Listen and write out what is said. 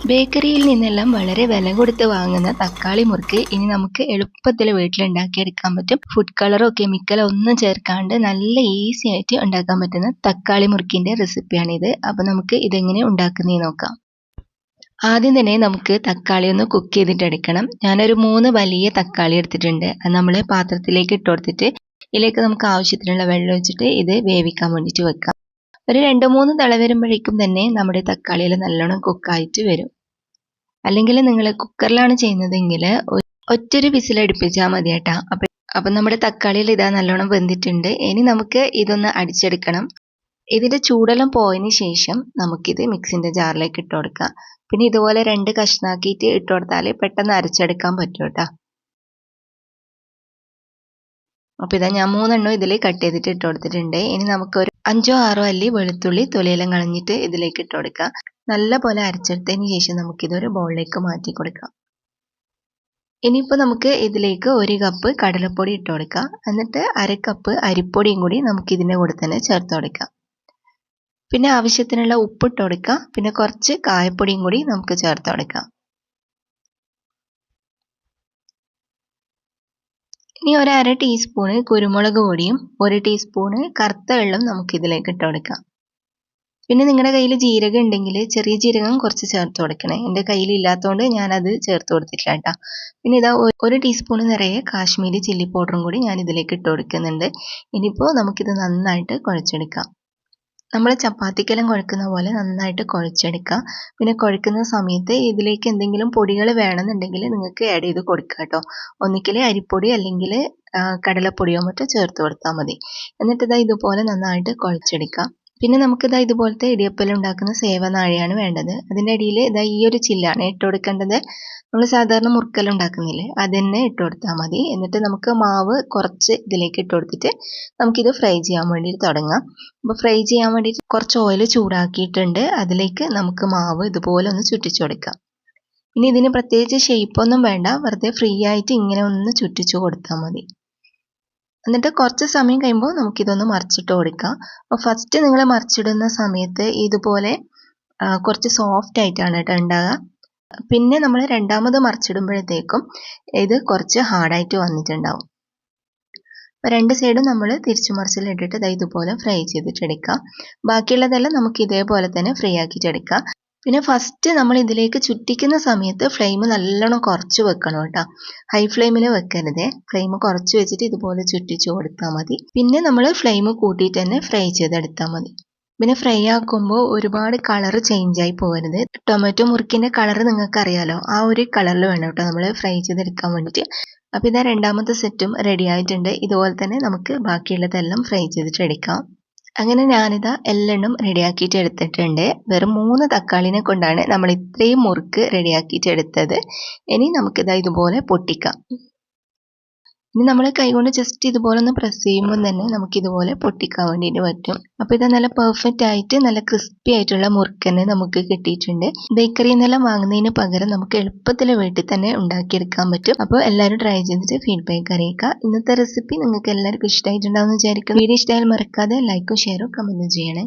ബേക്കറിയിൽ നിന്നെല്ലാം വളരെ വില കൊടുത്ത് വാങ്ങുന്ന തക്കാളി മുറുക്ക് ഇനി നമുക്ക് എളുപ്പത്തിൽ വീട്ടിലുണ്ടാക്കിയെടുക്കാൻ പറ്റും. ഫുഡ് കളറോ കെമിക്കലോ ഒന്നും ചേർക്കാണ്ട് നല്ല ഈസി ആയിട്ട് ഉണ്ടാക്കാൻ പറ്റുന്ന തക്കാളി മുറുക്കിന്റെ റെസിപ്പിയാണിത്. അപ്പോൾ നമുക്ക് ഇതെങ്ങനെ ഉണ്ടാക്കുന്നതെന്ന് നോക്കാം. ആദ്യം തന്നെ നമുക്ക് തക്കാളി ഒന്ന് കുക്ക് ചെയ്തിട്ടെടുക്കണം. ഞാനൊരു 3 വലിയ തക്കാളി എടുത്തിട്ടുണ്ട്. അത് നമ്മൾ പാത്രത്തിലേക്ക് ഇട്ട് കൊടുത്തിട്ട് ഇതിലേക്ക് നമുക്ക് ആവശ്യത്തിനുള്ള വെള്ളം ഒഴിച്ചിട്ട് ഇത് വേവിക്കാൻ വേണ്ടിയിട്ട് വെക്കാം. ഒരു 2-3 തിള വരുമ്പോഴേക്കും തന്നെ നമ്മുടെ തക്കാളിയിൽ നല്ലോണം കുക്കായിട്ട് വരും. അല്ലെങ്കിൽ നിങ്ങൾ കുക്കറിലാണ് ചെയ്യുന്നതെങ്കിൽ ഒറ്റൊരു വിസിലടുപ്പിച്ചാൽ മതി കേട്ടോ. അപ്പം നമ്മുടെ തക്കാളിയിൽ ഇതാ നല്ലോണം വെന്തിട്ടുണ്ട്. ഇനി നമുക്ക് ഇതൊന്ന് അടിച്ചെടുക്കണം. ഇതിൻ്റെ ചൂടെല്ലാം പോയതിന് ശേഷം നമുക്കിത് മിക്സിൻ്റെ ജാറിലേക്ക് ഇട്ട് കൊടുക്കാം. പിന്നെ ഇതുപോലെ 2 കഷ്ണാക്കിയിട്ട് ഇട്ട് കൊടുത്താൽ പെട്ടെന്ന് അരച്ചെടുക്കാൻ പറ്റും കേട്ടോ. അപ്പോൾ ഇതാ ഞാൻ 3 എണ്ണം ഇതിൽ കട്ട് ചെയ്തിട്ട് ഇട്ട് കൊടുത്തിട്ടുണ്ട്. ഇനി നമുക്കൊരു 5-6 അല്ലി വെളുത്തുള്ളി തൊലിയെല്ലാം കളഞ്ഞിട്ട് ഇതിലേക്ക് ഇട്ട് കൊടുക്കാം. നല്ല പോലെ അരച്ചെടുത്തതിന് ശേഷം നമുക്കിതൊരു ബൗളിലേക്ക് മാറ്റി കൊടുക്കാം. ഇനിയിപ്പോൾ നമുക്ക് ഇതിലേക്ക് 1 കപ്പ് കടലപ്പൊടി ഇട്ട് കൊടുക്കാം. എന്നിട്ട് 1/2 കപ്പ് അരിപ്പൊടിയും കൂടി നമുക്ക് ഇതിൻ്റെ കൂടെ തന്നെ ചേർത്ത് കൊടുക്കാം. പിന്നെ ആവശ്യത്തിനുള്ള ഉപ്പിട്ട് കൊടുക്കാം. പിന്നെ കുറച്ച് കായപ്പൊടിയും കൂടി നമുക്ക് ചേർത്ത് കൊടുക്കാം. ഇനി ഒരു 1/2 ടീസ്പൂണ് കുരുമുളക് പൊടിയും 1 ടീസ്പൂണ് കറുത്ത വെള്ളം നമുക്ക് ഇതിലേക്ക് ഇട്ട് കൊടുക്കാം. പിന്നെ നിങ്ങളുടെ കയ്യിൽ ജീരകം ഉണ്ടെങ്കിൽ ചെറിയ ജീരകം കുറച്ച് ചേർത്ത് കൊടുക്കണേ. എൻ്റെ കയ്യിൽ ഇല്ലാത്തതുകൊണ്ട് ഞാനത് ചേർത്ത് കൊടുത്തിട്ടില്ല കേട്ടോ. പിന്നെ ഇതാ 1 ടീസ്പൂൺ നിറയെ കാശ്മീരി ചില്ലി പൗഡറും കൂടി ഞാൻ ഇതിലേക്ക് ഇട്ട് കൊടുക്കുന്നുണ്ട്. ഇനിയിപ്പോൾ നമുക്കിത് നന്നായിട്ട് കുഴച്ചെടുക്കാം. നമ്മൾ ചപ്പാത്തിക്കെല്ലാം കുഴക്കുന്ന പോലെ നന്നായിട്ട് കുഴച്ചെടുക്കാം. പിന്നെ കുഴക്കുന്ന സമയത്ത് ഇതിലേക്ക് എന്തെങ്കിലും പൊടികൾ വേണമെന്നുണ്ടെങ്കിൽ നിങ്ങൾക്ക് ആഡ് ചെയ്ത് കൊടുക്കുക കേട്ടോ. ഒന്നിക്കൽ അരിപ്പൊടി അല്ലെങ്കിൽ കടലപ്പൊടിയോ മറ്റോ ചേർത്ത് കൊടുത്താൽ മതി. എന്നിട്ട് ഇതാ ഇതുപോലെ നന്നായിട്ട് കുഴച്ചെടുക്കാം. പിന്നെ നമുക്കിതാ ഇതുപോലത്തെ ഇടിയപ്പൽ ഉണ്ടാക്കുന്ന സേവനാഴിയാണ് വേണ്ടത്. അതിൻ്റെ അടിയിൽ ഇതാ ഈ ഒരു ചില്ലാണ് ഇട്ട് കൊടുക്കേണ്ടത്. നമ്മൾ സാധാരണ മുറുക്കെല്ലാം ഉണ്ടാക്കുന്നില്ലേ, അത് തന്നെ ഇട്ട് കൊടുത്താൽ മതി. എന്നിട്ട് നമുക്ക് മാവ് കുറച്ച് ഇതിലേക്ക് ഇട്ട് കൊടുത്തിട്ട് നമുക്കിത് ഫ്രൈ ചെയ്യാൻ വേണ്ടിയിട്ട് തുടങ്ങാം. അപ്പോൾ ഫ്രൈ ചെയ്യാൻ വേണ്ടിയിട്ട് കുറച്ച് ഓയിൽ ചൂടാക്കിയിട്ടുണ്ട്. അതിലേക്ക് നമുക്ക് മാവ് ഇതുപോലെ ഒന്ന് ചുറ്റിച്ചു കൊടുക്കാം. ഇനി ഇതിന് പ്രത്യേകിച്ച് ഷേപ്പൊന്നും വേണ്ട, വെറുതെ ഫ്രീ ആയിട്ട് ഇങ്ങനെ ഒന്ന് ചുറ്റിച്ചു കൊടുത്താൽ മതി. എന്നിട്ട് കുറച്ച് സമയം കഴിയുമ്പോൾ നമുക്കിതൊന്ന് മറിച്ചിട്ട് കൊടുക്കാം. അപ്പോൾ ഫസ്റ്റ് നിങ്ങൾ മറിച്ചിടുന്ന സമയത്ത് ഇതുപോലെ കുറച്ച് സോഫ്റ്റ് ആയിട്ടാണ് കേട്ടോ ഉണ്ടാകുക. പിന്നെ നമ്മൾ രണ്ടാമത് മറിച്ചിടുമ്പോഴത്തേക്കും ഇത് കുറച്ച് ഹാർഡായിട്ട് വന്നിട്ടുണ്ടാവും. അപ്പോൾ 2 സൈഡും നമ്മൾ തിരിച്ചു മറിച്ചിലിട്ടിട്ട് ഇതുപോലെ ഫ്രൈ ചെയ്തിട്ടെടുക്കാം. ബാക്കിയുള്ളതെല്ലാം നമുക്ക് ഇതേപോലെ തന്നെ ഫ്രൈ ആക്കിയിട്ടെടുക്കാം. പിന്നെ ഫസ്റ്റ് നമ്മൾ ഇതിലേക്ക് ചുറ്റിക്കുന്ന സമയത്ത് ഫ്ലെയിം നല്ലോണം കുറച്ച് വെക്കണം കേട്ടോ. ഹൈ ഫ്ലെയിമിൽ വെക്കരുത്. ഫ്ലെയിം കുറച്ച് വെച്ചിട്ട് ഇതുപോലെ ചുറ്റിച്ചു കൊടുത്താൽ മതി. പിന്നെ നമ്മൾ ഫ്ലെയിം കൂട്ടിയിട്ട് തന്നെ ഫ്രൈ ചെയ്തെടുത്താൽ മതി. പിന്നെ ഫ്രൈ ആക്കുമ്പോൾ ഒരുപാട് കളർ ചേഞ്ച് ആയി പോകരുത്. ടൊമാറ്റോ മുറുക്കിൻ്റെ കളർ നിങ്ങൾക്ക് അറിയാലോ, ആ ഒരു കളറിൽ വേണം കേട്ടോ നമ്മൾ ഫ്രൈ ചെയ്തെടുക്കാൻ വേണ്ടിയിട്ട്. അപ്പോൾ ഇതാ രണ്ടാമത്തെ സെറ്റും റെഡി ആയിട്ടുണ്ട്. ഇതുപോലെ തന്നെ നമുക്ക് ബാക്കിയുള്ളതെല്ലാം ഫ്രൈ ചെയ്തിട്ട് എടുക്കാം. അങ്ങനെ ഞാനിതാ എല്ലെണ്ണം റെഡിയാക്കിയിട്ട് എടുത്തിട്ടുണ്ട്. വെറും 3 തക്കാളിനെ കൊണ്ടാണ് നമ്മൾ ഇത്രയും മുറുക്ക് റെഡിയാക്കിയിട്ട് എടുത്തത്. ഇനി നമുക്കിതാ ഇതുപോലെ പൊട്ടിക്കാം. ഇനി നമ്മൾ കൈകൊണ്ട് ജസ്റ്റ് ഇതുപോലെ ഒന്ന് പ്രസ് ചെയ്യുമ്പോൾ തന്നെ നമുക്കിതുപോലെ പൊട്ടിക്കാൻ വേണ്ടിയിട്ട് പറ്റും. അപ്പോൾ ഇത് നല്ല പെർഫെക്റ്റ് ആയിട്ട് നല്ല ക്രിസ്പി ആയിട്ടുള്ള മുറുക്ക് തന്നെ നമുക്ക് കിട്ടിയിട്ടുണ്ട്. ബേക്കറിയിൽ നിന്നെല്ലാം വാങ്ങുന്നതിന് പകരം നമുക്ക് എളുപ്പത്തിൽ വീട്ടിൽ തന്നെ ഉണ്ടാക്കിയെടുക്കാൻ പറ്റും. അപ്പോൾ എല്ലാവരും ട്രൈ ചെയ്തിട്ട് ഫീഡ്ബാക്ക് അറിയിക്കുക. ഇന്നത്തെ റെസിപ്പി നിങ്ങൾക്ക് എല്ലാവർക്കും ഇഷ്ടമായിട്ടുണ്ടാവും എന്ന് വിചാരിക്കുന്നു. വീഡിയോ ഇഷ്ടമായാൽ മറക്കാതെ ലൈക്കും ഷെയറും കമൻറ്റും ചെയ്യണേ.